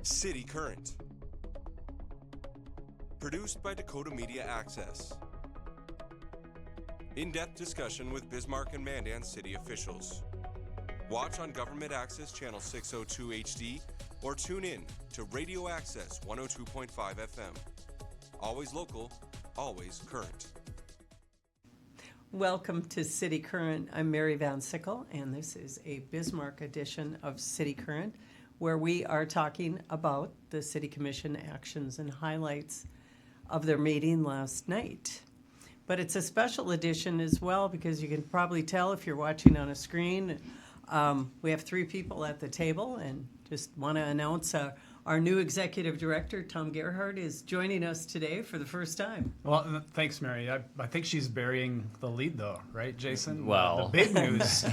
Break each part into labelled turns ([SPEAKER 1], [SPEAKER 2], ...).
[SPEAKER 1] City Current. Produced by Dakota Media Access. In-depth discussion with Bismarck and Mandan city officials. Watch on Government Access Channel 602 HD or tune in to Radio Access 102.5 FM. Always local, always current.
[SPEAKER 2] Welcome to City Current. I'm Mary Van Sickle, and this is a Bismarck edition of City Current, where we are talking about the City Commission actions and highlights of their meeting last night. But it's a special edition as well because you can probably tell if you're watching on a screen. We have three people at the table, and just want to announce our new executive director, Tom Gerhardt, is joining us today for the first time.
[SPEAKER 3] Well, thanks, Mary. I think she's burying the lead, though, right, Jason?
[SPEAKER 4] Well,
[SPEAKER 3] the big news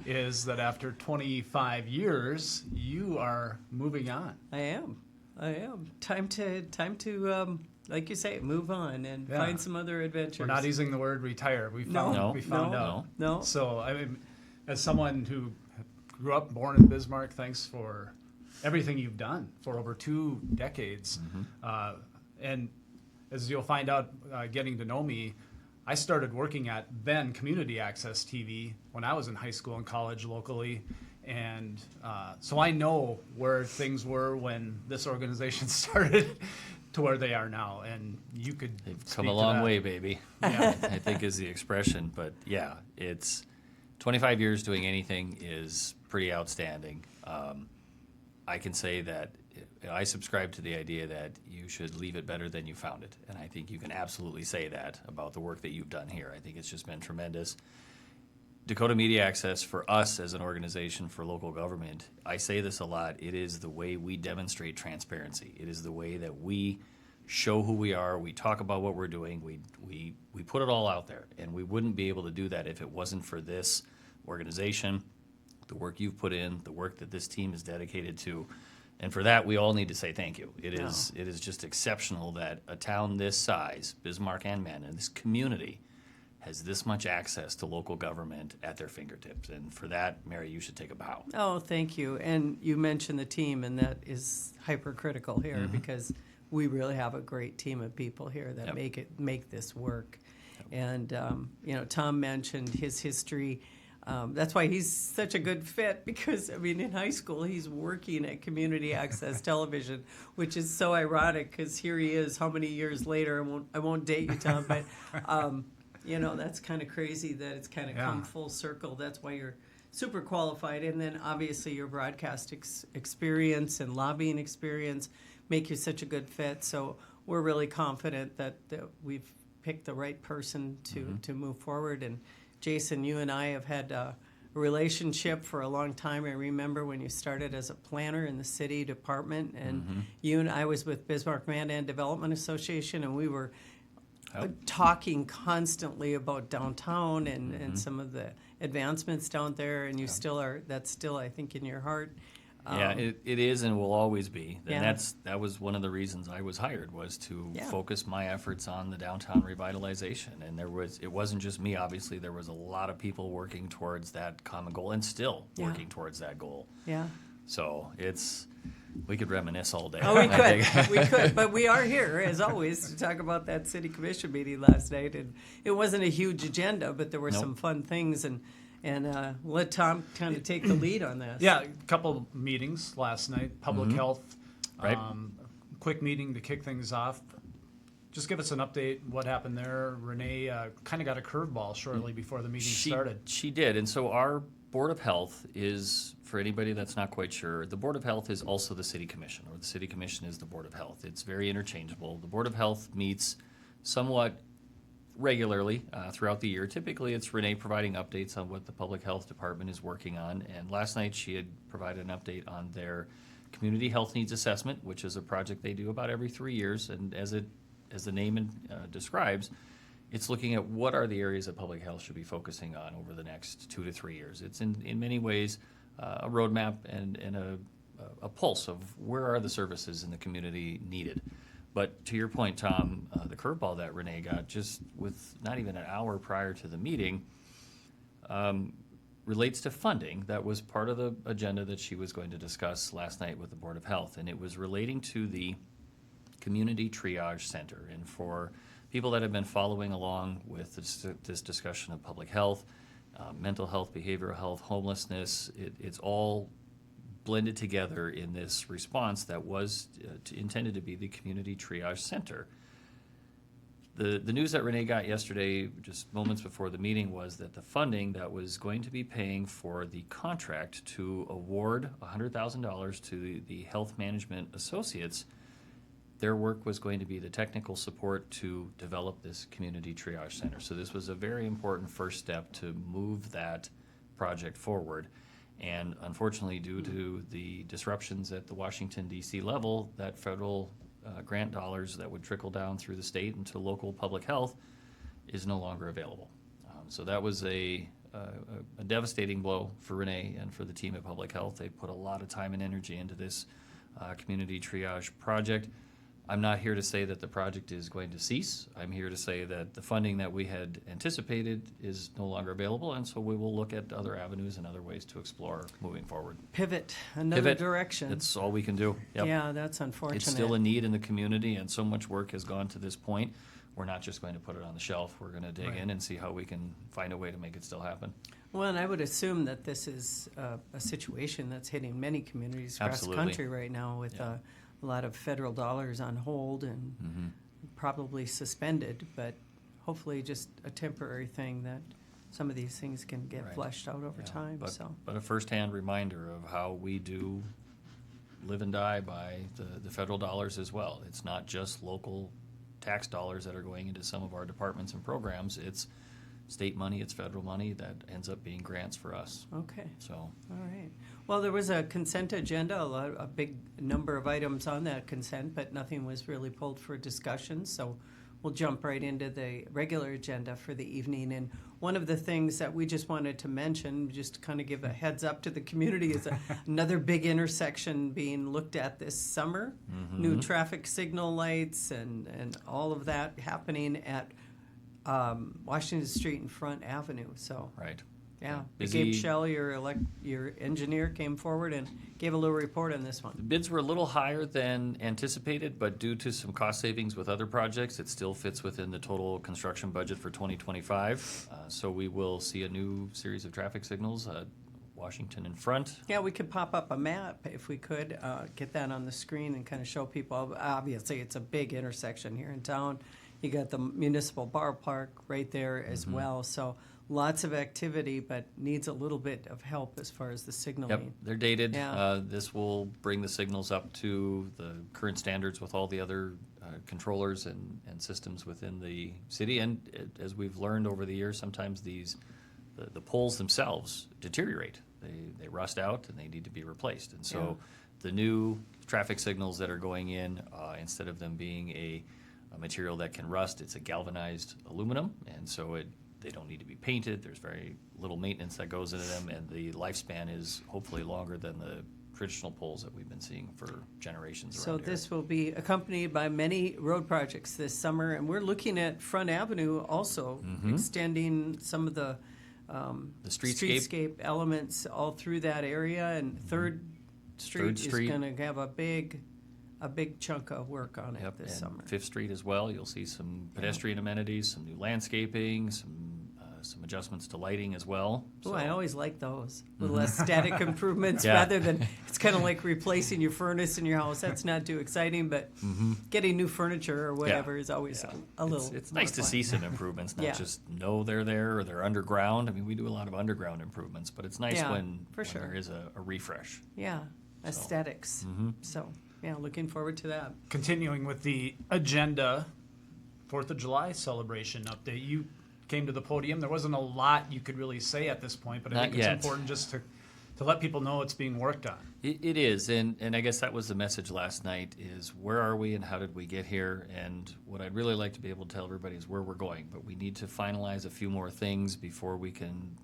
[SPEAKER 3] is that after 25 years, you are moving on.
[SPEAKER 2] I am. Time to like you say, move on and find some other adventures.
[SPEAKER 3] We're not using the word retire. We found out.
[SPEAKER 2] No.
[SPEAKER 3] So, I mean, as someone who grew up, born in Bismarck, thanks for everything you've done for over 2 decades. And as you'll find out getting to know me, I started working at then Community Access TV when I was in high school and college locally. And so I know where things were when this organization started to where they are now. And you could
[SPEAKER 4] They've come a long way, baby.
[SPEAKER 3] Yeah.
[SPEAKER 4] I think is the expression. But yeah, it's 25 years doing anything is pretty outstanding. I can say that I subscribe to the idea that you should leave it better than you found it. And I think you can absolutely say that about the work that you've done here. I think it's just been tremendous. Dakota Media Access, for us as an organization for local government, I say this a lot, it is the way we demonstrate transparency. It is the way that we show who we are, we talk about what we're doing, we put it all out there. And we wouldn't be able to do that if it wasn't for this organization, the work you've put in, the work that this team is dedicated to. And for that, we all need to say thank you. It is just exceptional that a town this size, Bismarck and Mandan, this community, has this much access to local government at their fingertips. And for that, Mary, you should take a bow.
[SPEAKER 2] Oh, thank you. And you mentioned the team, and that is hypercritical here because we really have a great team of people here that make this work. And Tom mentioned his history. That's why he's such a good fit because, I mean, in high school, he's working at Community Access Television, which is so ironic because here he is how many years later. I won't date you, Tom, but, that's kind of crazy that it's kind of come full circle. That's why you're super qualified. And then, obviously, your broadcast experience and lobbying experience make you such a good fit. So we're really confident that we've picked the right person to move forward. And Jason, you and I have had a relationship for a long time. I remember when you started as a planner in the city department, and you and I was with Bismarck Mandan Development Association, and we were talking constantly about downtown and some of the advancements down there, and you still are. That's still, I think, in your heart.
[SPEAKER 4] It is and will always be. And that was one of the reasons I was hired, was to focus my efforts on the downtown revitalization. And it wasn't just me, obviously. There was a lot of people working towards that common goal and still working towards that goal.
[SPEAKER 2] Yeah.
[SPEAKER 4] So we could reminisce all day.
[SPEAKER 2] Oh, we could. But we are here, as always, to talk about that city commission meeting last night. And it wasn't a huge agenda, but there were some fun things. And let Tom kind of take the lead on this.
[SPEAKER 3] Yeah, a couple meetings last night, public health,
[SPEAKER 4] right.
[SPEAKER 3] Quick meeting to kick things off. Just give us an update, what happened there. Renee kind of got a curveball shortly before the meeting started.
[SPEAKER 4] She did, and so our Board of Health is, for anybody that's not quite sure, the Board of Health is also the City Commission, or the City Commission is the Board of Health. It's very interchangeable. The Board of Health meets somewhat regularly throughout the year. Typically, it's Renee providing updates on what the Public Health Department is working on. And last night, she had provided an update on their Community Health Needs Assessment, which is a project they do about every 3 years. And as the name describes, it's looking at what are the areas that public health should be focusing on over the next 2 to 3 years. It's in many ways a roadmap and a pulse of where are the services in the community needed. But to your point, Tom, the curveball that Renee got just with not even an hour prior to the meeting, relates to funding. That was part of the agenda that she was going to discuss last night with the Board of Health, and it was relating to the Community Triage Center. And for people that have been following along with this discussion of public health, mental health, behavioral health, homelessness, it's all blended together in this response that was intended to be the Community Triage Center. The news that Renee got yesterday, just moments before the meeting, was that the funding that was going to be paying for the contract to award $100,000 to the Health Management Associates, their work was going to be the technical support to develop this Community Triage Center. So this was a very important first step to move that project forward. And unfortunately, due to the disruptions at the Washington, D.C. level, that federal grant dollars that would trickle down through the state into local public health is no longer available. So that was a devastating blow for Renee and for the team at Public Health. They put a lot of time and energy into this Community Triage project. I'm not here to say that the project is going to cease. I'm here to say that the funding that we had anticipated is no longer available, and so we will look at other avenues and other ways to explore moving forward.
[SPEAKER 2] Pivot, another direction.
[SPEAKER 4] That's all we can do. Yep.
[SPEAKER 2] Yeah, that's unfortunate.
[SPEAKER 4] It's still a need in the community, and so much work has gone to this point. We're not just going to put it on the shelf. We're going to dig in and see how we can find a way to make it still happen.
[SPEAKER 2] Well, and I would assume that this is a situation that's hitting many communities across the country right now with a lot of federal dollars on hold and probably suspended, but hopefully just a temporary thing that some of these things can get flushed out over time.
[SPEAKER 4] But a firsthand reminder of how we do live and die by the federal dollars as well. It's not just local tax dollars that are going into some of our departments and programs. It's state money, it's federal money that ends up being grants for us.
[SPEAKER 2] Okay.
[SPEAKER 4] So.
[SPEAKER 2] All right. Well, there was a consent agenda, a big number of items on that consent, but nothing was really pulled for discussion. So we'll jump right into the regular agenda for the evening. And one of the things that we just wanted to mention, just to kind of give a heads up to the community, is another big intersection being looked at this summer. New traffic signal lights and all of that happening at Washington Street and Front Avenue. So
[SPEAKER 4] Right.
[SPEAKER 2] yeah,
[SPEAKER 4] Busy.
[SPEAKER 2] Gabe Shell, your engineer, came forward and gave a little report on this one.
[SPEAKER 4] The bids were a little higher than anticipated, but due to some cost savings with other projects, it still fits within the total construction budget for 2025. So we will see a new series of traffic signals, Washington in Front.
[SPEAKER 2] Yeah, we could pop up a map if we could get that on the screen and kind of show people. Obviously, it's a big intersection here in town. You got the municipal bar park right there as well. So lots of activity, but needs a little bit of help as far as the signaling.
[SPEAKER 4] Yep, they're dated.
[SPEAKER 2] Yeah.
[SPEAKER 4] This will bring the signals up to the current standards with all the other controllers and systems within the city. And as we've learned over the years, sometimes the poles themselves deteriorate. They rust out and they need to be replaced. And so the new traffic signals that are going in, instead of them being a material that can rust, it's a galvanized aluminum, and so they don't need to be painted. There's very little maintenance that goes into them, and the lifespan is hopefully longer than the traditional poles that we've been seeing for generations around
[SPEAKER 2] So
[SPEAKER 4] here.
[SPEAKER 2] this will be accompanied by many road projects this summer, and we're looking at Front Avenue also, extending some of the streetscape elements all through that area, and Third Street is going to have a big chunk of work on it this
[SPEAKER 4] and
[SPEAKER 2] summer.
[SPEAKER 4] Fifth Street as well. You'll see some pedestrian amenities, some new landscaping, some adjustments to lighting as well.
[SPEAKER 2] Oh, I always like those little aesthetic improvements
[SPEAKER 4] Yeah.
[SPEAKER 2] rather than, it's kind of like replacing your furnace in your house. That's not too exciting, but getting new furniture or whatever is always a little.
[SPEAKER 4] It's nice to
[SPEAKER 2] more
[SPEAKER 4] see some improvements, not
[SPEAKER 2] Yeah.
[SPEAKER 4] just know they're there or they're underground. I mean, we do a lot of underground improvements, but it's nice
[SPEAKER 2] Yeah,
[SPEAKER 4] when
[SPEAKER 2] for sure.
[SPEAKER 4] there is a refresh.
[SPEAKER 2] Yeah, aesthetics. So, yeah, looking forward to that.
[SPEAKER 3] Continuing with the agenda, 4th of July celebration update. You came to the podium. There wasn't a lot you could really say at this point, but I
[SPEAKER 4] Not
[SPEAKER 3] think
[SPEAKER 4] yet.
[SPEAKER 3] it's important just to let people know it's being worked on.
[SPEAKER 4] It is, and I guess that was the message last night is where are we and how did we get here? And what I'd really like to be able to tell everybody is where we're going, but we need to finalize a few more things before we can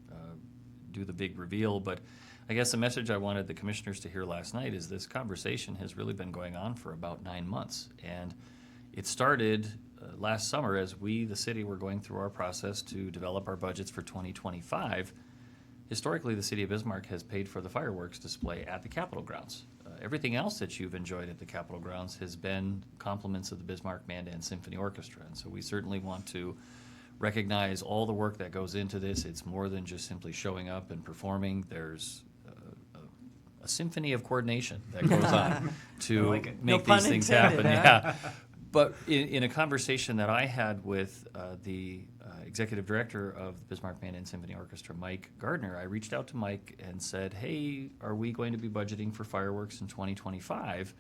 [SPEAKER 4] do the big reveal. But I guess the message I wanted the commissioners to hear last night is this conversation has really been going on for about 9 months. And it started last summer as we, the city, were going through our process to develop our budgets for 2025. historically the city of Bismarck has paid for the fireworks display at the Capitol grounds. Everything else that you've enjoyed at the Capitol grounds has been compliments of the Bismarck Mandan Symphony Orchestra, and so we certainly want to recognize all the work that goes into this. It's more than just simply showing up and performing. There's a symphony of coordination that goes on to
[SPEAKER 3] like it.
[SPEAKER 2] No
[SPEAKER 4] make
[SPEAKER 2] pun
[SPEAKER 4] these things
[SPEAKER 2] intended,
[SPEAKER 4] happen.
[SPEAKER 2] huh?
[SPEAKER 4] Yeah. But in a conversation that I had with the executive director of the Bismarck Mandan Symphony Orchestra, Mike Gardner, I reached out to Mike and said, hey, are we going to be budgeting for fireworks in 2025?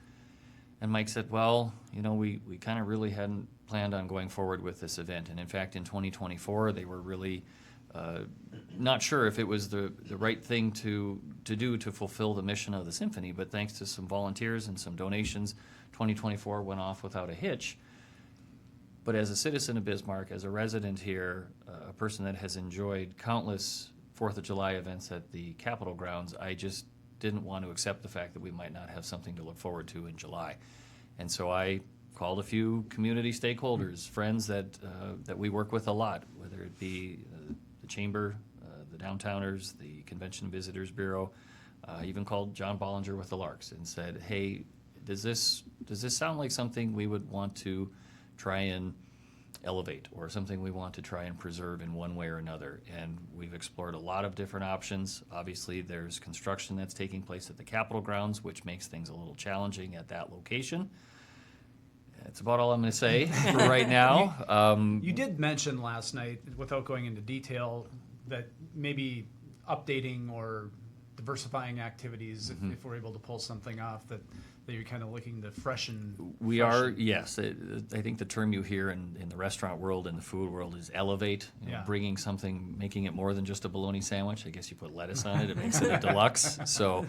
[SPEAKER 4] And Mike said, well, we kind of really hadn't planned on going forward with this event. And in fact, in 2024, they were really not sure if it was the right thing to do to fulfill the mission of the symphony. But thanks to some volunteers and some donations, 2024 went off without a hitch. But as a citizen of Bismarck, as a resident here, a person that has enjoyed countless 4th of July events at the Capitol grounds, I just didn't want to accept the fact that we might not have something to look forward to in July. And so I called a few community stakeholders, friends that we work with a lot, whether it be the Chamber, the Downtowners, the Convention and Visitors Bureau. I even called John Bollinger with the Larks and said, hey, does this sound like something we would want to try and elevate, or something we want to try and preserve in one way or another? And we've explored a lot of different options. Obviously, there's construction that's taking place at the Capitol grounds, which makes things a little challenging at that location. That's about all I'm going to say for right now.
[SPEAKER 3] You did mention last night, without going into detail, that maybe updating or diversifying activities, if we're able to pull something off, that you're kind of looking to freshen.
[SPEAKER 4] We are, yes. I think the term you hear in the restaurant world and the food world is elevate.
[SPEAKER 3] Yeah.
[SPEAKER 4] Bringing something, making it more than just a bologna sandwich. I guess you put lettuce on it, it makes it a deluxe. So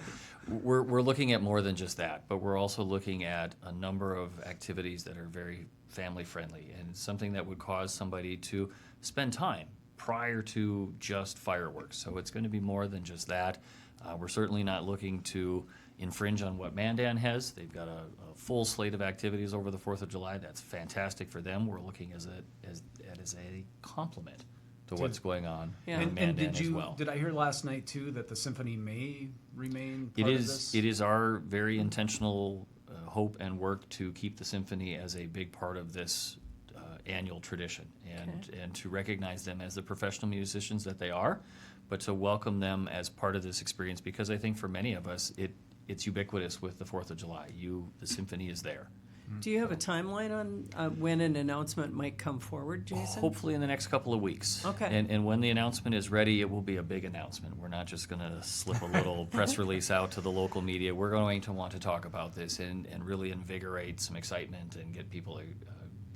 [SPEAKER 4] we're looking at more than just that, but we're also looking at a number of activities that are very family friendly and something that would cause somebody to spend time prior to just fireworks. So it's going to be more than just that. We're certainly not looking to infringe on what Mandan has. They've got a full slate of activities over the 4th of July. That's fantastic for them. We're looking as a complement to what's going on
[SPEAKER 2] Yeah.
[SPEAKER 4] in Mandan
[SPEAKER 3] and
[SPEAKER 4] as well.
[SPEAKER 3] did I hear last night too that the symphony may remain part of this?
[SPEAKER 4] It is our very intentional hope and work to keep the symphony as a big part of this annual tradition, and to recognize them as the professional musicians that they are, but to welcome them as part of this experience, because I think for many of us it's ubiquitous with the 4th of July. The symphony is there.
[SPEAKER 2] Do you have a timeline on when an announcement might come forward, Jason?
[SPEAKER 4] Hopefully in the next couple of weeks.
[SPEAKER 2] Okay.
[SPEAKER 4] And when the announcement is ready, it will be a big announcement. We're not just going to slip a little press release out to the local media. We're going to want to talk about this and really invigorate some excitement and get people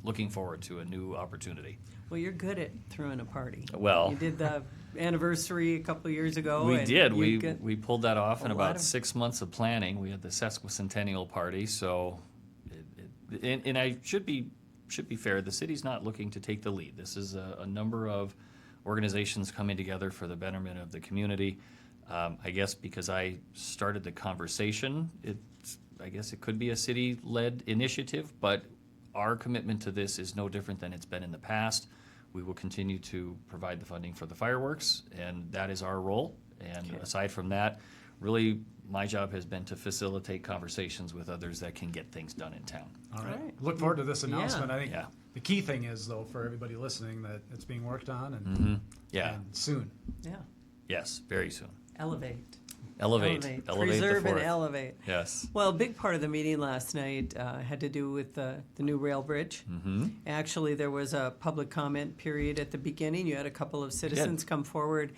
[SPEAKER 4] looking forward to a new opportunity.
[SPEAKER 2] Well, you're good at throwing a party.
[SPEAKER 4] Well,
[SPEAKER 2] You did the anniversary a couple of years ago.
[SPEAKER 4] we
[SPEAKER 2] and
[SPEAKER 4] did.
[SPEAKER 2] you get
[SPEAKER 4] We pulled that off in
[SPEAKER 2] a lot
[SPEAKER 4] about
[SPEAKER 2] of-
[SPEAKER 4] 6 months of planning. We had the sesquicentennial party, so and I should be fair. The city's not looking to take the lead. This is a number of organizations coming together for the betterment of the community. I guess because I started the conversation, I guess it could be a city-led initiative, but our commitment to this is no different than it's been in the past. We will continue to provide the funding for the fireworks, and that is our role. And aside from that, really, my job has been to facilitate conversations with others that can get things done in town.
[SPEAKER 3] All right.
[SPEAKER 2] Right.
[SPEAKER 3] Look forward to this announcement.
[SPEAKER 2] Yeah.
[SPEAKER 3] I think
[SPEAKER 4] Yeah.
[SPEAKER 3] the key thing is, though, for everybody listening, that it's being worked on
[SPEAKER 4] Yeah.
[SPEAKER 3] and soon.
[SPEAKER 2] Yeah.
[SPEAKER 4] Yes, very soon.
[SPEAKER 2] Elevate.
[SPEAKER 4] Elevate
[SPEAKER 2] Preserve
[SPEAKER 4] the
[SPEAKER 2] and
[SPEAKER 4] 4th.
[SPEAKER 2] elevate.
[SPEAKER 4] Yes.
[SPEAKER 2] Well, a big part of the meeting last night had to do with the new rail bridge.
[SPEAKER 4] Mm-hmm.
[SPEAKER 2] Actually, there was a public comment period at the beginning. You had a couple of citizens come forward,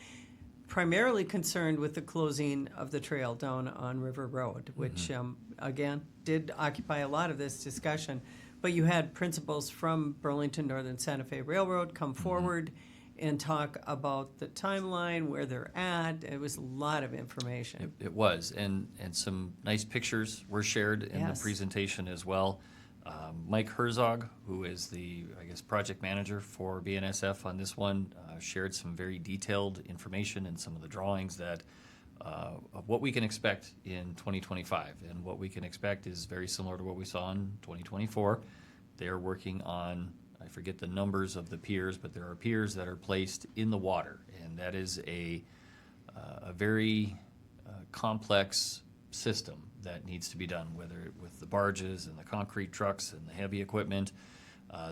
[SPEAKER 2] primarily concerned with the closing of the trail down on River Road, which, again, did occupy a lot of this discussion. But you had principals from Burlington Northern Santa Fe Railroad come forward and talk about the timeline, where they're at. It was a lot of information.
[SPEAKER 4] It was, and some nice pictures were shared in
[SPEAKER 2] Yes.
[SPEAKER 4] the presentation as well. Mike Herzog, who is the, I guess, project manager for BNSF on this one, shared some very detailed information and some of the drawings that of what we can expect in 2025. And what we can expect is very similar to what we saw in 2024. They're working on, I forget the numbers of the piers, but there are piers that are placed in the water, and that is a a very complex system that needs to be done, whether with the barges and the concrete trucks and the heavy equipment.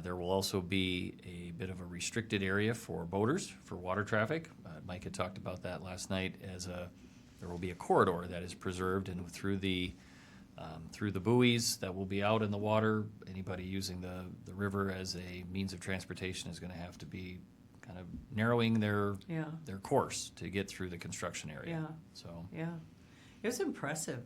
[SPEAKER 4] There will also be a bit of a restricted area for boaters, for water traffic. Mike had talked about that last night. There will be a corridor that is preserved, and through the buoys that will be out in the water, anybody using the river as a means of transportation is going to have to be kind of narrowing their course to get through the construction area.
[SPEAKER 2] Yeah.
[SPEAKER 4] So
[SPEAKER 2] Yeah, it was impressive.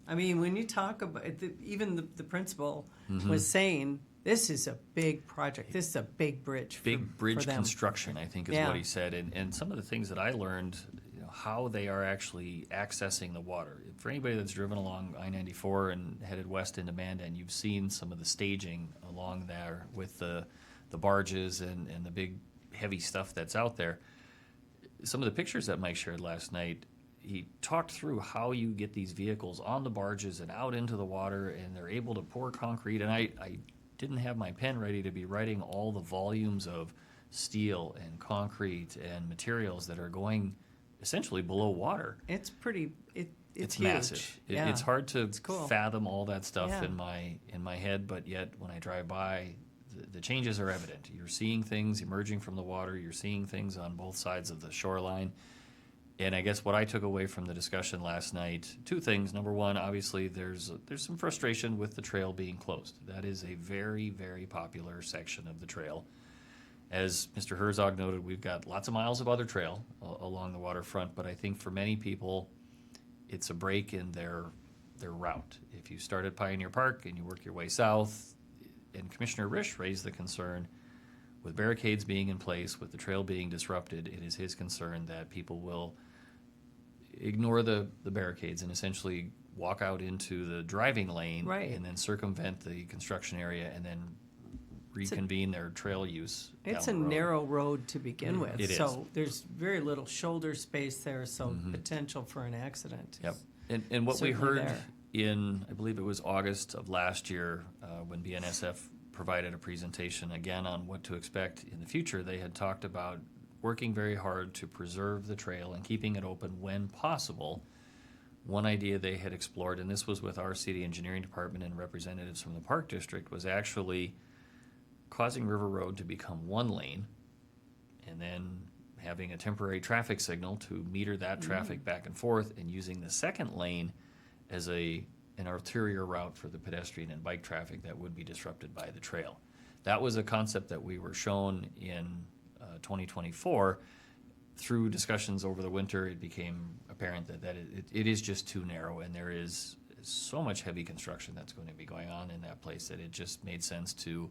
[SPEAKER 2] I mean, when you talk about it, even the principal was saying, this is a big project. This is a big bridge.
[SPEAKER 4] Big bridge
[SPEAKER 2] for them.
[SPEAKER 4] construction, I think, is
[SPEAKER 2] Yeah.
[SPEAKER 4] what he said. And some of the things that I learned, how they are actually accessing the water. For anybody that's driven along I-94 and headed west into Mandan, you've seen some of the staging along there with the barges and the big heavy stuff that's out there. Some of the pictures that Mike shared last night, he talked through how you get these vehicles on the barges and out into the water, and they're able to pour concrete. And I didn't have my pen ready to be writing all the volumes of steel and concrete and materials that are going essentially below water.
[SPEAKER 2] It's pretty. It's huge.
[SPEAKER 4] Massive.
[SPEAKER 2] Yeah.
[SPEAKER 4] It's hard to
[SPEAKER 2] cool.
[SPEAKER 4] fathom all that stuff
[SPEAKER 2] Yeah.
[SPEAKER 4] in my head, but yet when I drive by, the changes are evident. You're seeing things emerging from the water. You're seeing things on both sides of the shoreline. And I guess what I took away from the discussion last night, two things. Number one, obviously there's some frustration with the trail being closed. That is a very, very popular section of the trail. As Mr. Herzog noted, we've got lots of miles of other trail along the waterfront, but I think for many people, it's a break in their route. If you start at Pioneer Park and you work your way south, and Commissioner Risch raised the concern, with barricades being in place, with the trail being disrupted, it is his concern that people will ignore the barricades and essentially walk out into the driving lane
[SPEAKER 2] Right.
[SPEAKER 4] and then circumvent the construction area and then reconvene their trail use.
[SPEAKER 2] It's a
[SPEAKER 4] down the road.
[SPEAKER 2] narrow road to begin with.
[SPEAKER 4] It is.
[SPEAKER 2] So there's very little shoulder space there, so potential for an accident.
[SPEAKER 4] Yep.
[SPEAKER 2] is
[SPEAKER 4] And what we
[SPEAKER 2] certainly
[SPEAKER 4] heard
[SPEAKER 2] there.
[SPEAKER 4] in, I believe it was August of last year, when BNSF provided a presentation again on what to expect in the future, they had talked about working very hard to preserve the trail and keeping it open when possible. One idea they had explored, and this was with our city engineering department and representatives from the Park District, was actually causing River Road to become one lane and then having a temporary traffic signal to meter that traffic back and forth, and using the second lane as an arterial route for the pedestrian and bike traffic that would be disrupted by the trail. That was a concept that we were shown in 2024. Through discussions over the winter, it became apparent that it is just too narrow, and there is so much heavy construction that's going to be going on in that place that it just made sense to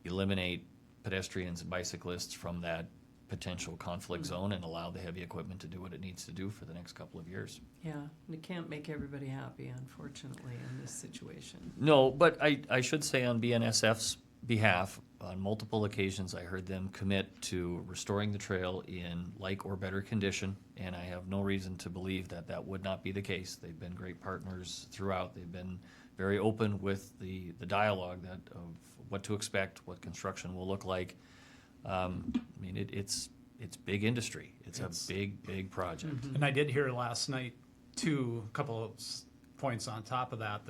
[SPEAKER 4] eliminate pedestrians and bicyclists from that potential conflict zone and allow the heavy equipment to do what it needs to do for the next couple of years.
[SPEAKER 2] Yeah, and it can't make everybody happy, unfortunately, in this situation.
[SPEAKER 4] No, but I should say on BNSF's behalf, on multiple occasions, I heard them commit to restoring the trail in like or better condition, and I have no reason to believe that would not be the case. They've been great partners throughout. They've been very open with the dialogue of what to expect, what construction will look like. I mean, it's big industry. It's a big project.
[SPEAKER 3] And I did hear last night, too, a couple of points on top of that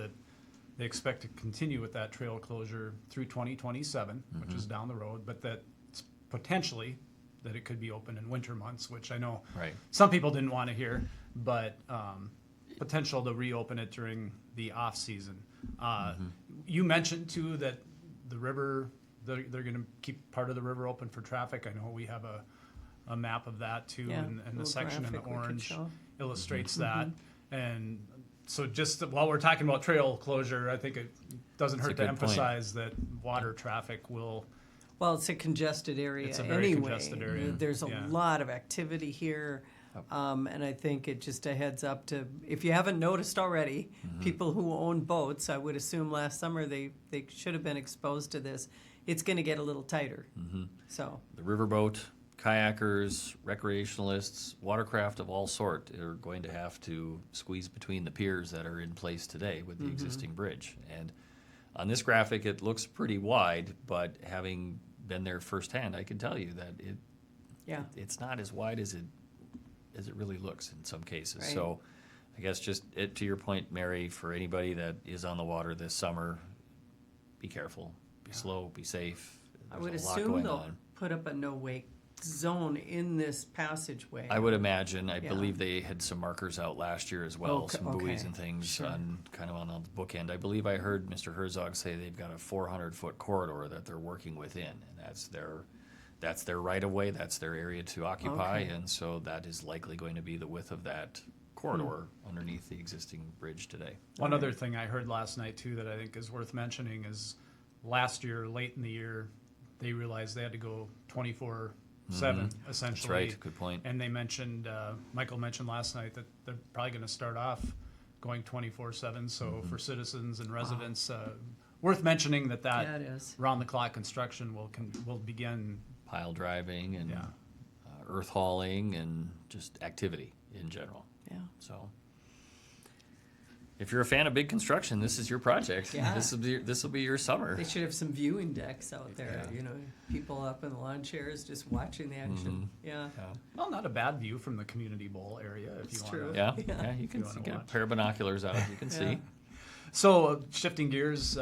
[SPEAKER 3] they expect to continue with that trail closure through 2027, which is down the road, but that it's potentially that it could be open in winter months, which I know
[SPEAKER 4] Right.
[SPEAKER 3] some people didn't want to hear, but potential to reopen it during the off season. You mentioned too that the river, they're going to keep part of the river open for traffic. I know we have a map of that too,
[SPEAKER 2] Yeah,
[SPEAKER 3] and the
[SPEAKER 2] little
[SPEAKER 3] section in the
[SPEAKER 2] graphic we could
[SPEAKER 3] orange
[SPEAKER 2] show.
[SPEAKER 3] illustrates that. And so just while we're talking about trail closure, I think it doesn't
[SPEAKER 4] That's a
[SPEAKER 3] hurt to
[SPEAKER 4] good point.
[SPEAKER 3] emphasize that water traffic will,
[SPEAKER 2] Well, it's a congested area
[SPEAKER 3] It's a very
[SPEAKER 2] anyway.
[SPEAKER 3] congested area,
[SPEAKER 2] There's a
[SPEAKER 3] yeah.
[SPEAKER 2] lot of activity here. And I think it just a heads up to, if you haven't noticed already, people who own boats, I would assume last summer they should have been exposed to this. It's going to get a little tighter. So,
[SPEAKER 4] The riverboat, kayakers, recreationalists, watercraft of all sort are going to have to squeeze between the piers that are in place today with the existing bridge. And on this graphic, it looks pretty wide, but having been there firsthand, I can tell you that
[SPEAKER 2] yeah.
[SPEAKER 4] it's not as wide as it as it really looks in some cases.
[SPEAKER 2] Right.
[SPEAKER 4] So I guess just to your point, Mary, for anybody that is on the water this summer, be careful, be slow, be safe.
[SPEAKER 2] I
[SPEAKER 4] There's
[SPEAKER 2] would
[SPEAKER 4] a lot
[SPEAKER 2] assume
[SPEAKER 4] going
[SPEAKER 2] they'll
[SPEAKER 4] on.
[SPEAKER 2] put up a no-wake zone in this passageway.
[SPEAKER 4] I would imagine. I
[SPEAKER 2] Yeah.
[SPEAKER 4] believe they had some markers out last year as well,
[SPEAKER 2] Okay,
[SPEAKER 4] some buoys
[SPEAKER 2] okay.
[SPEAKER 4] and things
[SPEAKER 2] Sure.
[SPEAKER 4] on the bookend. I believe I heard Mr. Herzog say they've got a 400-foot corridor that they're working within, and that's their right of way, that's their area to occupy,
[SPEAKER 2] Okay.
[SPEAKER 4] and so that is likely going to be the width of that corridor underneath the existing bridge today.
[SPEAKER 3] One other thing I heard last night too that I think is worth mentioning is last year, late in the year, they realized they had to go 24/7 essentially.
[SPEAKER 4] That's right. Good point.
[SPEAKER 3] And they mentioned, Michael mentioned last night that they're probably going to start off going 24/7. So for citizens and residents, worth mentioning that
[SPEAKER 2] Yeah, it is.
[SPEAKER 3] round-the-clock construction will begin.
[SPEAKER 4] Pile driving and
[SPEAKER 3] Yeah.
[SPEAKER 4] earth hauling and just activity in general.
[SPEAKER 2] Yeah.
[SPEAKER 4] So, if you're a fan of big construction, this is your project.
[SPEAKER 2] Yeah.
[SPEAKER 4] This will be your summer.
[SPEAKER 2] They should have some viewing decks out there,
[SPEAKER 4] Yeah.
[SPEAKER 2] people up in the lawn chairs just watching the action. Yeah.
[SPEAKER 3] Well, not a bad view from the community bowl area if
[SPEAKER 2] It's
[SPEAKER 3] you
[SPEAKER 2] true.
[SPEAKER 3] want.
[SPEAKER 4] Yeah,
[SPEAKER 2] Yeah.
[SPEAKER 4] you can
[SPEAKER 3] You wanna
[SPEAKER 4] get a
[SPEAKER 3] watch.
[SPEAKER 4] pair of binoculars out. You can
[SPEAKER 2] Yeah.
[SPEAKER 4] see.
[SPEAKER 3] So shifting gears,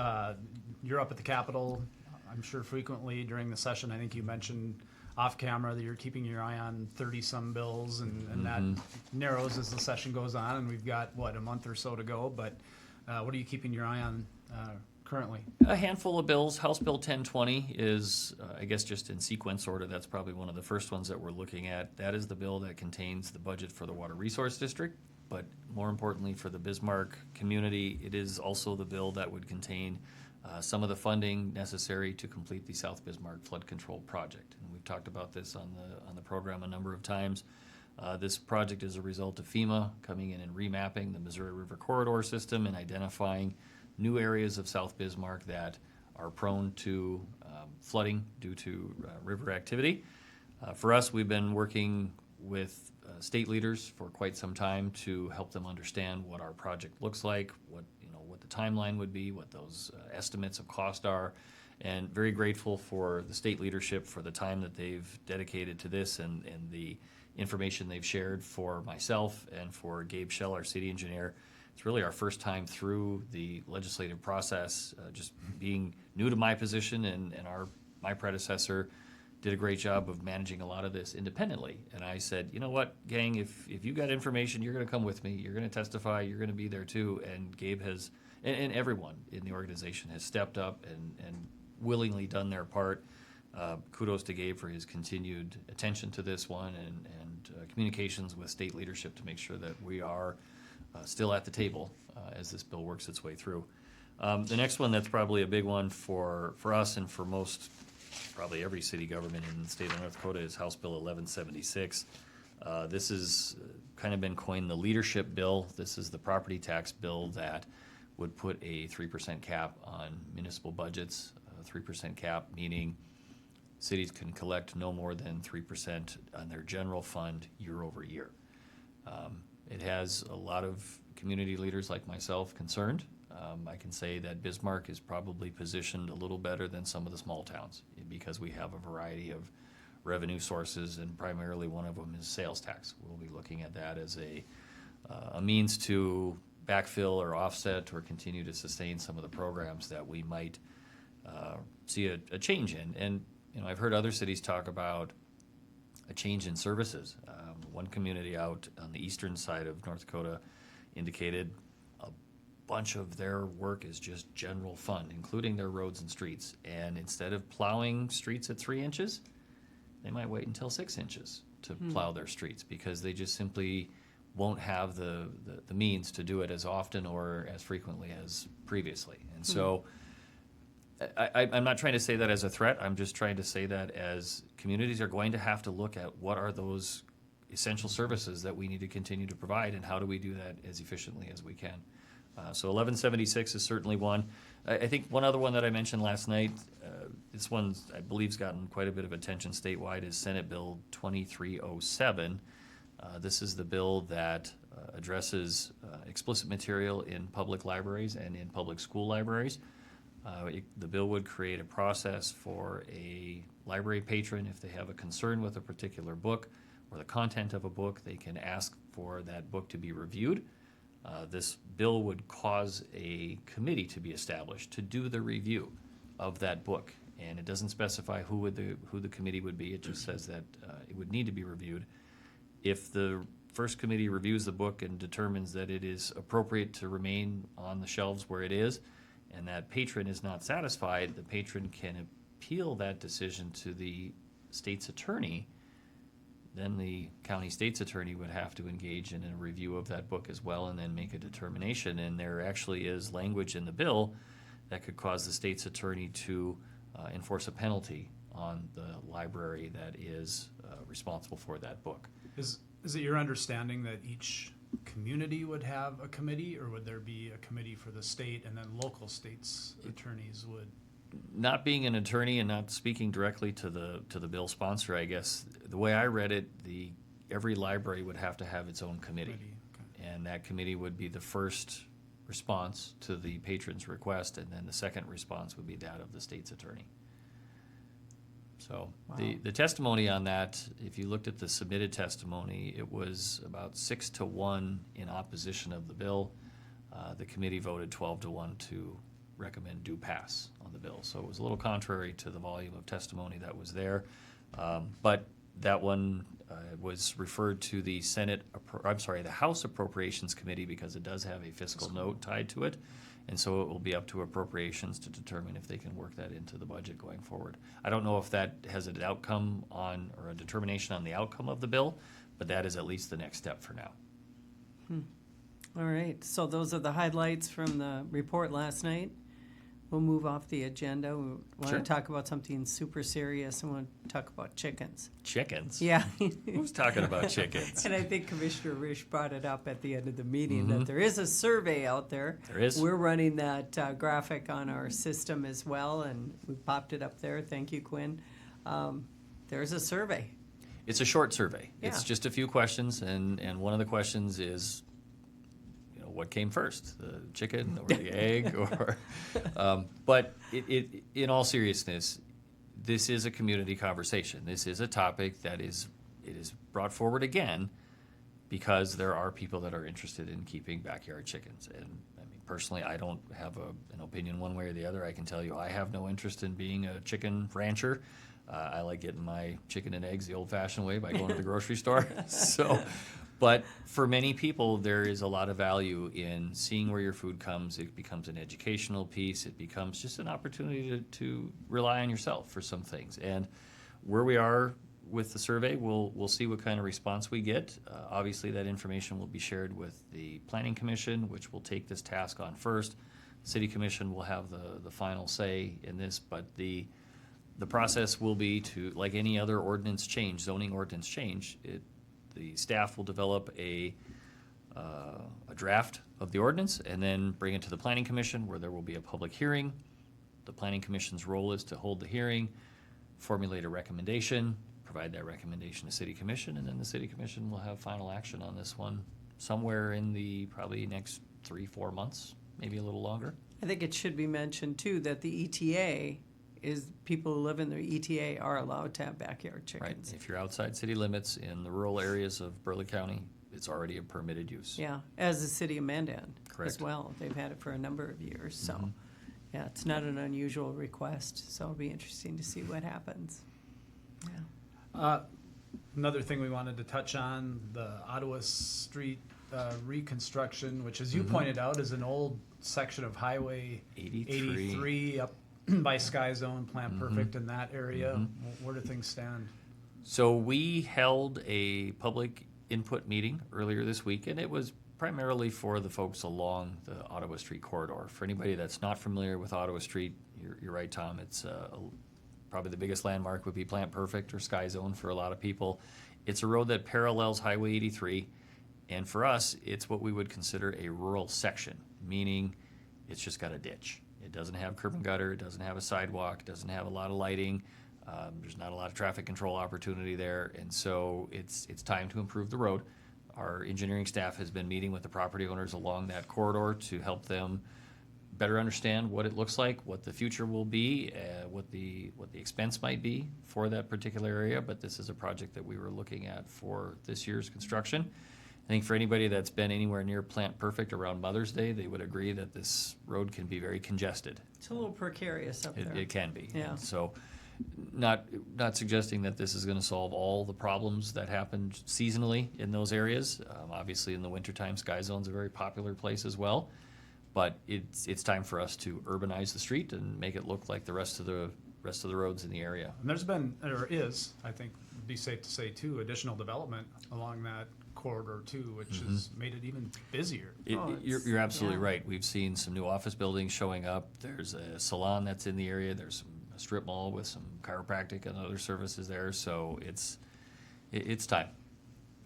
[SPEAKER 3] you're up at the Capitol, I'm sure frequently during the session. I think you mentioned off camera that you're keeping your eye on 30-some bills, and that narrows as the session goes on. And we've got, a month or so to go. But what are you keeping your eye on currently?
[SPEAKER 4] A handful of bills. House Bill 1020 is, I guess, just in sequence order. That's probably one of the first ones that we're looking at. That is the bill that contains the budget for the Water Resource District. But more importantly for the Bismarck community, it is also the bill that would contain some of the funding necessary to complete the South Bismarck Flood Control Project. And we've talked about this on the program a number of times. This project is a result of FEMA coming in and remapping the Missouri River Corridor system and identifying new areas of South Bismarck that are prone to flooding due to river activity. For us, we've been working with state leaders for quite some time to help them understand what our project looks like, what the timeline would be, what those estimates of cost are, and very grateful for the state leadership for the time that they've dedicated to this and the information they've shared for myself and for Gabe Schell, our city engineer. It's really our first time through the legislative process, just being new to my position, and my predecessor did a great job of managing a lot of this independently. And I said, you know what, gang, if you got information, you're going to come with me. You're going to testify. You're going to be there too. And Gabe has, and everyone in the organization has stepped up and willingly done their part. Kudos to Gabe for his continued attention to this one and communications with state leadership to make sure that we are still at the table as this bill works its way through. The next one that's probably a big one for us and for probably every city government in the state of North Dakota is House Bill 1176. This has kind of been coined the leadership bill. This is the property tax bill that would put a 3% cap on municipal budgets. 3% cap meaning cities can collect no more than 3% on their general fund year over year. It has a lot of community leaders like myself concerned. I can say that Bismarck is probably positioned a little better than some of the small towns because we have a variety of revenue sources, and primarily one of them is sales tax. We'll be looking at that as a means to backfill or offset or continue to sustain some of the programs that we might see a change in. And I've heard other cities talk about a change in services. One community out on the eastern side of North Dakota indicated a bunch of their work is just general fund, including their roads and streets. And instead of plowing streets at 3 inches, they might wait until 6 inches to plow their streets because they just simply won't have the means to do it as often or as frequently as previously. And so I'm not trying to say that as a threat. I'm just trying to say that as communities are going to have to look at what are those essential services that we need to continue to provide, and how do we do that as efficiently as we can. So 1176 is certainly one. I think one other one that I mentioned last night, this one I believe has gotten quite a bit of attention statewide, is Senate Bill 2307. This is the bill that addresses explicit material in public libraries and in public school libraries. The bill would create a process for a library patron, if they have a concern with a particular book, or the content of a book. They can ask for that book to be reviewed. This bill would cause a committee to be established to do the review of that book. And it doesn't specify who the committee would be. It just says that it would need to be reviewed. If the first committee reviews the book and determines that it is appropriate to remain on the shelves where it is, and that patron is not satisfied, the patron can appeal that decision to the state's attorney. Then the county state's attorney would have to engage in a review of that book as well and then make a determination. And there actually is language in the bill that could cause the state's attorney to enforce a penalty on the library that is responsible for that book.
[SPEAKER 3] Is it your understanding that each community would have a committee, or would there be a committee for the state and then local states' attorneys would?
[SPEAKER 4] Not being an attorney and not speaking directly to the bill sponsor, I guess the way I read it, every library would have to have its own committee.
[SPEAKER 3] Okay.
[SPEAKER 4] And that committee would be the first response to the patron's request, and then the second response would be that of the state's attorney. So
[SPEAKER 2] Wow.
[SPEAKER 4] the testimony on that, if you looked at the submitted testimony, it was about 6-1 in opposition of the bill. The committee voted 12-1 to recommend due pass on the bill. So it was a little contrary to the volume of testimony that was there. But that one was referred to the the House Appropriations Committee, because it does have a fiscal note tied to it. And so it will be up to Appropriations to determine if they can work that into the budget going forward. I don't know if that has an outcome on, or a determination on the outcome of the bill, but that is at least the next step for now.
[SPEAKER 2] All right, so those are the highlights from the report last night. We'll move off the agenda. We want
[SPEAKER 4] Sure.
[SPEAKER 2] to talk about something super serious, and want to talk about chickens.
[SPEAKER 4] Chickens?
[SPEAKER 2] Yeah.
[SPEAKER 4] Who's talking about chickens?
[SPEAKER 2] And I think Commissioner Risch brought it up at the end of the meeting, that there is a survey out there.
[SPEAKER 4] There is.
[SPEAKER 2] We're running that graphic on our system as well, and we popped it up there. Thank you, Quinn. There's a survey.
[SPEAKER 4] It's a short survey. It's
[SPEAKER 2] Yeah.
[SPEAKER 4] just a few questions, and one of the questions is, what came first, the chicken or the egg? Or, but it, in all seriousness, this is a community conversation. This is a topic that is brought forward again because there are people that are interested in keeping backyard chickens. And I mean, personally, I don't have an opinion one way or the other. I can tell you I have no interest in being a chicken rancher. I like getting my chicken and eggs the old-fashioned way by going to the grocery store. But for many people, there is a lot of value in seeing where your food comes. It becomes an educational piece. It becomes just an opportunity to rely on yourself for some things. And where we are with the survey, we'll see what kind of response we get. Obviously, that information will be shared with the Planning Commission, which will take this task on first. City Commission will have the final say in this, but the process will be to, like any other ordinance change, zoning ordinance change, the staff will develop a draft of the ordinance and then bring it to the Planning Commission, where there will be a public hearing. The Planning Commission's role is to hold the hearing, formulate a recommendation, provide that recommendation to City Commission, and then the City Commission will have final action on this one somewhere in the probably next 3-4 months, maybe a little longer.
[SPEAKER 2] I think it should be mentioned, too, that the ETA is people who live in the ETA are allowed to have backyard
[SPEAKER 4] Right.
[SPEAKER 2] chickens.
[SPEAKER 4] If you're outside city limits in the rural areas of Burleigh County, it's already a permitted use.
[SPEAKER 2] Yeah, as the city of Mandan as
[SPEAKER 4] Correct.
[SPEAKER 2] well. They've had it for a number of years, so, yeah, it's not an unusual request, so it'll be interesting to see what happens. Yeah.
[SPEAKER 3] Another thing we wanted to touch on, the Ottawa Street reconstruction, which, as you pointed out, is an old section of Highway 83 up by Sky Zone, Plant Perfect in that area. Where do things stand?
[SPEAKER 4] So we held a public input meeting earlier this week, and it was primarily for the folks along the Ottawa Street corridor. For anybody that's not familiar with Ottawa Street, you're right, Tom. It's probably the biggest landmark would be Plant Perfect or Sky Zone for a lot of people. It's a road that parallels Highway 83, and for us, it's what we would consider a rural section, meaning it's just got a ditch. It doesn't have curb and gutter, it doesn't have a sidewalk, it doesn't have a lot of lighting, there's not a lot of traffic control opportunity there, and so it's time to improve the road. Our engineering staff has been meeting with the property owners along that corridor to help them better understand what it looks like, what the future will be, what the expense might be for that particular area. But this is a project that we were looking at for this year's construction. I think for anybody that's been anywhere near Plant Perfect around Mother's Day, they would agree that this road can be very congested.
[SPEAKER 2] It's a little precarious up there.
[SPEAKER 4] It can be.
[SPEAKER 2] Yeah.
[SPEAKER 4] And so not suggesting that this is going to solve all the problems that happen seasonally in those areas. Obviously, in the wintertime, Sky Zone's a very popular place as well. But it's time for us to urbanize the street and make it look like the rest of the roads in the area.
[SPEAKER 3] And there's been, or is, I think, it'd be safe to say too, additional development along that corridor too, which has made it even busier.
[SPEAKER 4] You're absolutely
[SPEAKER 2] yeah.
[SPEAKER 4] right. We've seen some new office buildings showing up. There's a salon that's in the area. There's a strip mall with some chiropractic and other services there. So it's time.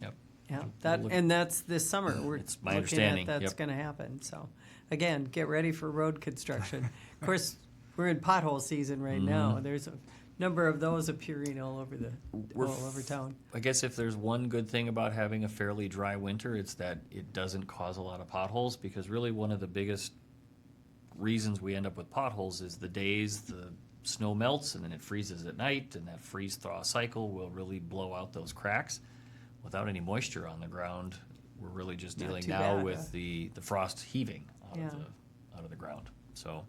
[SPEAKER 4] Yep.
[SPEAKER 2] Yeah,
[SPEAKER 4] Look-
[SPEAKER 2] and that's this summer. We're
[SPEAKER 4] It's my
[SPEAKER 2] looking
[SPEAKER 4] understanding,
[SPEAKER 2] at that's
[SPEAKER 4] yep.
[SPEAKER 2] going to happen. So, again, get ready for road construction. Of course, we're in pothole season right now. There's a number of those appearing all over town.
[SPEAKER 4] I guess if there's one good thing about having a fairly dry winter, it's that it doesn't cause a lot of potholes, because really one of the biggest reasons we end up with potholes is the days the snow melts and then it freezes at night, and that freeze-thaw cycle will really blow out those cracks. Without any moisture on the ground, we're really just
[SPEAKER 2] Not
[SPEAKER 4] dealing
[SPEAKER 2] too
[SPEAKER 4] now
[SPEAKER 2] bad,
[SPEAKER 4] with the frost heaving
[SPEAKER 2] Yeah.
[SPEAKER 4] out of the ground. So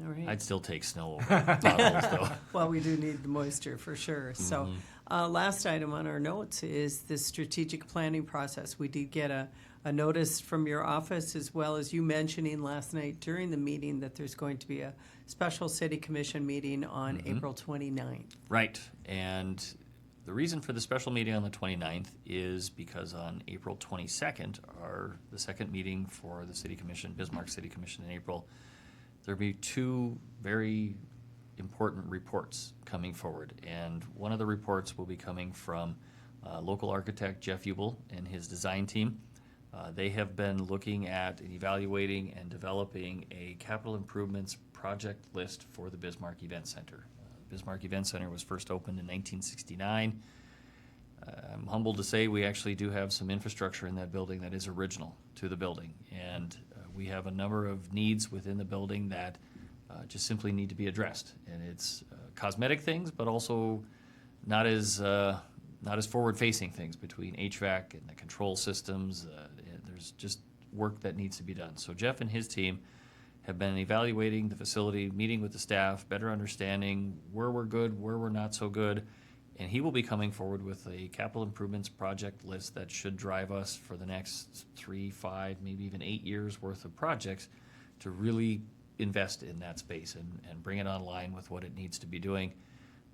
[SPEAKER 2] All right.
[SPEAKER 4] I'd still take snow over potholes, though.
[SPEAKER 2] Well, we do need the moisture for sure. So, last item on our notes is the strategic planning process. We did get a notice from your office, as well as you mentioning last night during the meeting that there's going to be a special city commission meeting on April 29th.
[SPEAKER 4] Right, and the reason for the special meeting on the 29th is because on April 22nd, the second meeting for the City Commission, Bismarck City Commission in April, there'll be two very important reports coming forward. And one of the reports will be coming from local architect Jeff Ubel and his design team. They have been looking at and evaluating and developing a capital improvements project list for the Bismarck Event Center. Bismarck Event Center was first opened in 1969. I'm humbled to say we actually do have some infrastructure in that building that is original to the building. And we have a number of needs within the building that just simply need to be addressed. And it's cosmetic things, but also not as forward-facing things between HVAC and the control systems. There's just work that needs to be done. So Jeff and his team have been evaluating the facility, meeting with the staff, better understanding where we're good, where we're not so good, and he will be coming forward with a capital improvements project list that should drive us for the next 3, 5, maybe even 8 years worth of projects to really invest in that space and bring it online with what it needs to be doing.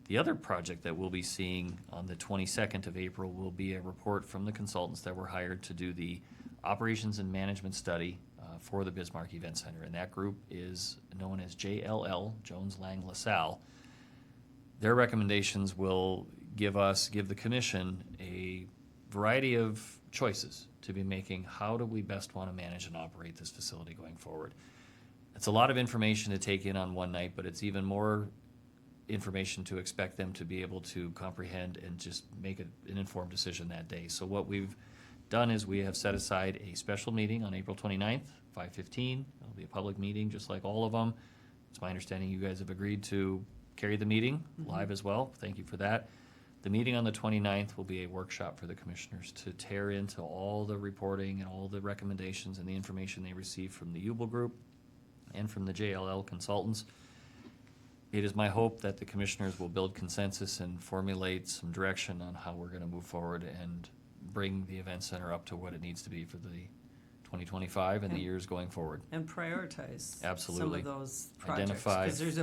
[SPEAKER 4] The other project that we'll be seeing on the 22nd of April will be a report from the consultants that were hired to do the operations and management study for the Bismarck Event Center, and that group is known as JLL, Jones Lang LaSalle. Their recommendations will give the commission a variety of choices to be making. How do we best want to manage and operate this facility going forward? It's a lot of information to take in on one night, but it's even more information to expect them to be able to comprehend and just make an informed decision that day. So what we've done is we have set aside a special meeting on April 29th, 5:15. It'll be a public meeting just like all of them. It's my understanding you guys have agreed to carry the meeting live as well. Thank you for that. The meeting on the 29th will be a workshop for the commissioners to tear into all the reporting and all the recommendations and the information they received from the Ubel Group and from the JLL consultants. It is my hope that the commissioners will build consensus and formulate some direction on how we're going to move forward and bring the event center up to what it needs to be for the 2025 and the years going forward.
[SPEAKER 2] And prioritize
[SPEAKER 4] Absolutely.
[SPEAKER 2] some of those projects.
[SPEAKER 4] Identify-
[SPEAKER 2] Because there's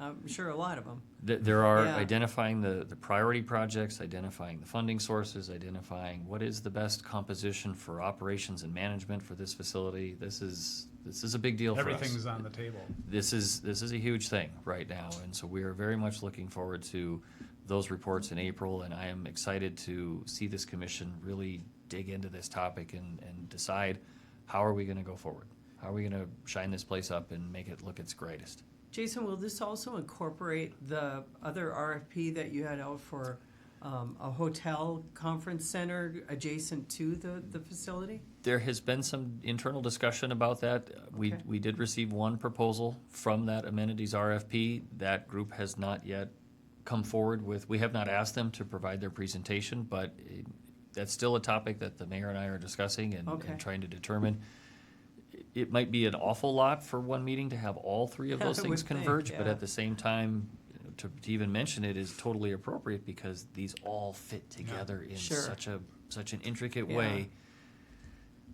[SPEAKER 2] I'm sure a lot of them.
[SPEAKER 4] There are
[SPEAKER 2] Yeah.
[SPEAKER 4] identifying the priority projects, identifying the funding sources, identifying what is the best composition for operations and management for this facility. This is a big deal for us.
[SPEAKER 3] Everything's on the table.
[SPEAKER 4] This is a huge thing right now, and so we are very much looking forward to those reports in April, and I am excited to see this commission really dig into this topic and decide how are we going to go forward. How are we going to shine this place up and make it look its greatest?
[SPEAKER 2] Jason, will this also incorporate the other RFP that you had out for a hotel conference center adjacent to the facility?
[SPEAKER 4] There has been some internal discussion about that.
[SPEAKER 2] Okay.
[SPEAKER 4] We did receive one proposal from that amenities RFP. That group has not yet come forward with, we have not asked them to provide their presentation, but that's still a topic that the mayor and I are discussing and trying to determine. It might be an awful lot for one meeting to have all three of those
[SPEAKER 2] I
[SPEAKER 4] things
[SPEAKER 2] would think,
[SPEAKER 4] converge, but
[SPEAKER 2] yeah.
[SPEAKER 4] at the same time, to even mention it is totally appropriate because these all fit together in
[SPEAKER 2] Sure.
[SPEAKER 4] such an intricate
[SPEAKER 2] Yeah.
[SPEAKER 4] way.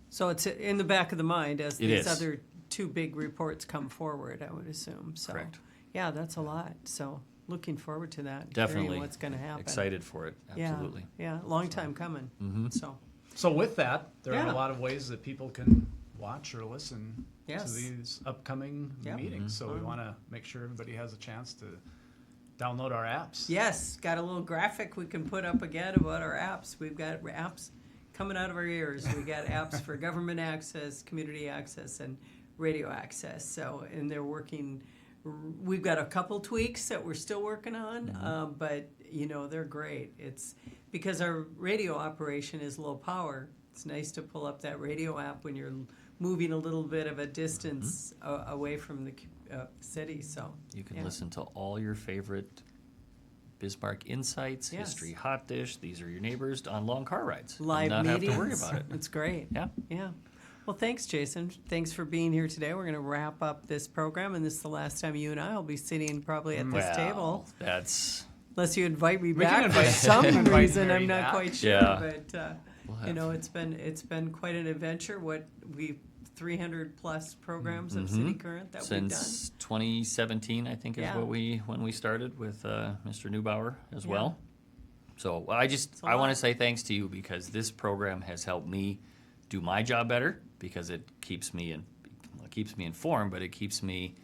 [SPEAKER 2] So it's in the back of the mind as
[SPEAKER 4] It
[SPEAKER 2] these
[SPEAKER 4] is.
[SPEAKER 2] other two big reports come forward, I would assume. So,
[SPEAKER 4] Correct.
[SPEAKER 2] yeah, that's a lot. So looking forward to that.
[SPEAKER 4] Definitely.
[SPEAKER 2] Hearing what's going to happen.
[SPEAKER 4] Excited for it, absolutely.
[SPEAKER 2] Yeah, long time coming.
[SPEAKER 4] Mhm.
[SPEAKER 2] So,
[SPEAKER 3] So with that, there are
[SPEAKER 2] Yeah.
[SPEAKER 3] a lot of ways that people can watch or listen
[SPEAKER 2] Yes.
[SPEAKER 3] to these upcoming
[SPEAKER 2] Yep.
[SPEAKER 3] meetings. So we
[SPEAKER 2] Mhm.
[SPEAKER 3] want to make sure everybody has a chance to download our apps.
[SPEAKER 2] yes, got a little graphic we can put up again about our apps. We've got apps coming out of our ears. We got apps for government access, community access, and radio access. So, and they're working. We've got a couple tweaks that we're still working on, but you know they're great. It's because our radio operation is low power. It's nice to pull up that radio app when you're moving a little bit of a distance away from the city. So
[SPEAKER 4] You can
[SPEAKER 2] yeah.
[SPEAKER 4] listen to all your favorite Bismarck insights,
[SPEAKER 2] Yes.
[SPEAKER 4] history hot dish. These are your neighbors on long car rides.
[SPEAKER 2] Live
[SPEAKER 4] and not
[SPEAKER 2] meetings.
[SPEAKER 4] have to worry about it.
[SPEAKER 2] It's great.
[SPEAKER 4] Yeah.
[SPEAKER 2] Yeah. Well, thanks, Jason. Thanks for being here today. We're going to wrap up this program, and this is the last time you and I will be sitting probably at this
[SPEAKER 4] Well,
[SPEAKER 2] table,
[SPEAKER 4] that's
[SPEAKER 2] unless you invite me
[SPEAKER 3] We can
[SPEAKER 2] back for
[SPEAKER 3] invite-
[SPEAKER 2] some
[SPEAKER 3] invite
[SPEAKER 2] reason.
[SPEAKER 3] Mary
[SPEAKER 2] I'm not
[SPEAKER 3] back.
[SPEAKER 2] quite sure,
[SPEAKER 4] Yeah.
[SPEAKER 2] but
[SPEAKER 4] We'll
[SPEAKER 2] you
[SPEAKER 4] have-
[SPEAKER 2] know, it's been quite an adventure. What we 300 plus programs of City Current that we've done.
[SPEAKER 4] since 2017, I think, is
[SPEAKER 2] Yeah.
[SPEAKER 4] when we started with Mr. Neubauer as
[SPEAKER 2] Yeah.
[SPEAKER 4] well. So
[SPEAKER 2] a
[SPEAKER 4] I want
[SPEAKER 2] lot.
[SPEAKER 4] to say thanks to you because this program has helped me do my job better because it keeps me informed, but it keeps me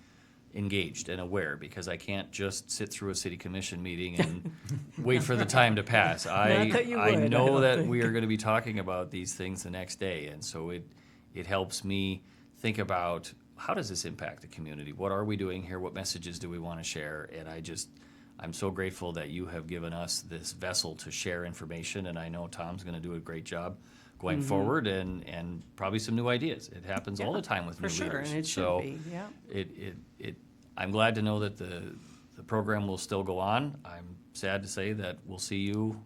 [SPEAKER 4] engaged and aware because I can't just sit through a city commission meeting and wait for the time to pass.
[SPEAKER 2] that you
[SPEAKER 4] I
[SPEAKER 2] would, I
[SPEAKER 4] know
[SPEAKER 2] don't
[SPEAKER 4] that
[SPEAKER 2] think.
[SPEAKER 4] we are going to be talking about these things the next day, and so it helps me think about how does this impact the community? What are we doing here? What messages do we want to share? And I'm so grateful that you have given us this vessel to share information, and I know Tom's going to do a great job going forward and probably some new ideas. It happens all
[SPEAKER 2] Yeah,
[SPEAKER 4] the time with
[SPEAKER 2] for
[SPEAKER 4] new
[SPEAKER 2] sure,
[SPEAKER 4] leaders.
[SPEAKER 2] and it should
[SPEAKER 4] so
[SPEAKER 2] be. Yeah.
[SPEAKER 4] I'm glad to know that the program will still go on. I'm sad to say that we'll see you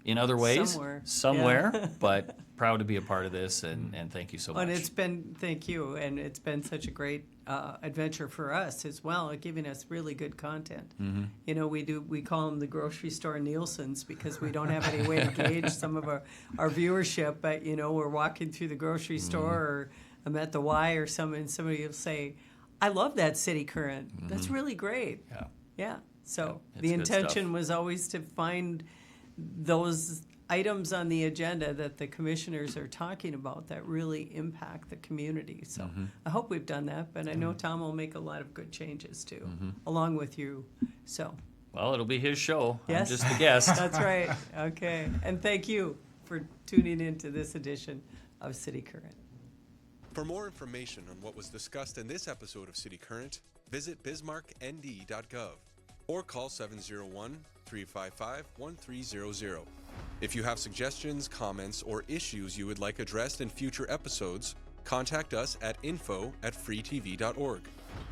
[SPEAKER 4] in other ways
[SPEAKER 2] Somewhere.
[SPEAKER 4] but proud to be a part of this and thank you so much.
[SPEAKER 2] And thank you, and it's been such a great adventure for us as well, giving us really good content.
[SPEAKER 4] Mm-hmm.
[SPEAKER 2] You know, we call them the grocery store Nielsen's because we don't have any way to gauge some of our viewership, but you know, we're walking through the grocery store or I'm at the Y or something, and somebody will say, I love that City Current. That's really great.
[SPEAKER 4] Yeah.
[SPEAKER 2] Yeah. So
[SPEAKER 4] Yeah,
[SPEAKER 2] the
[SPEAKER 4] it's good
[SPEAKER 2] intention
[SPEAKER 4] stuff.
[SPEAKER 2] was always to find those items on the agenda that the commissioners are talking about that really impact the community. So
[SPEAKER 4] Mm-hmm.
[SPEAKER 2] I hope we've done that, but I know Tom will make a lot of good changes too,
[SPEAKER 4] Mm-hmm.
[SPEAKER 2] along with you. So
[SPEAKER 4] Well, it'll be his show.
[SPEAKER 2] Yes.
[SPEAKER 4] I'm just the guest.
[SPEAKER 2] that's right. Okay. And thank you for tuning in to this edition of City Current.
[SPEAKER 1] For more information on what was discussed in this episode of City Current, visit bismarcknd.gov or call 701-355-1300. If you have suggestions, comments, or issues you would like addressed in future episodes, contact us at info@freetv.org.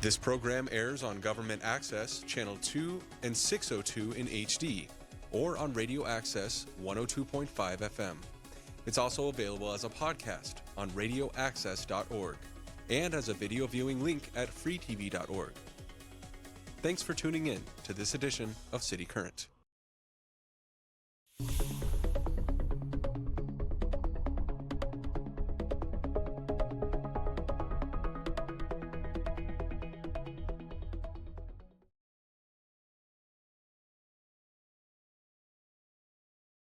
[SPEAKER 1] This program airs on Government Access Channel 2 and 602 in HD or on Radio Access 102.5 FM. It's also available as a podcast on radioaccess.org and as a video viewing link at freetv.org. Thanks for tuning in to this edition of City Current.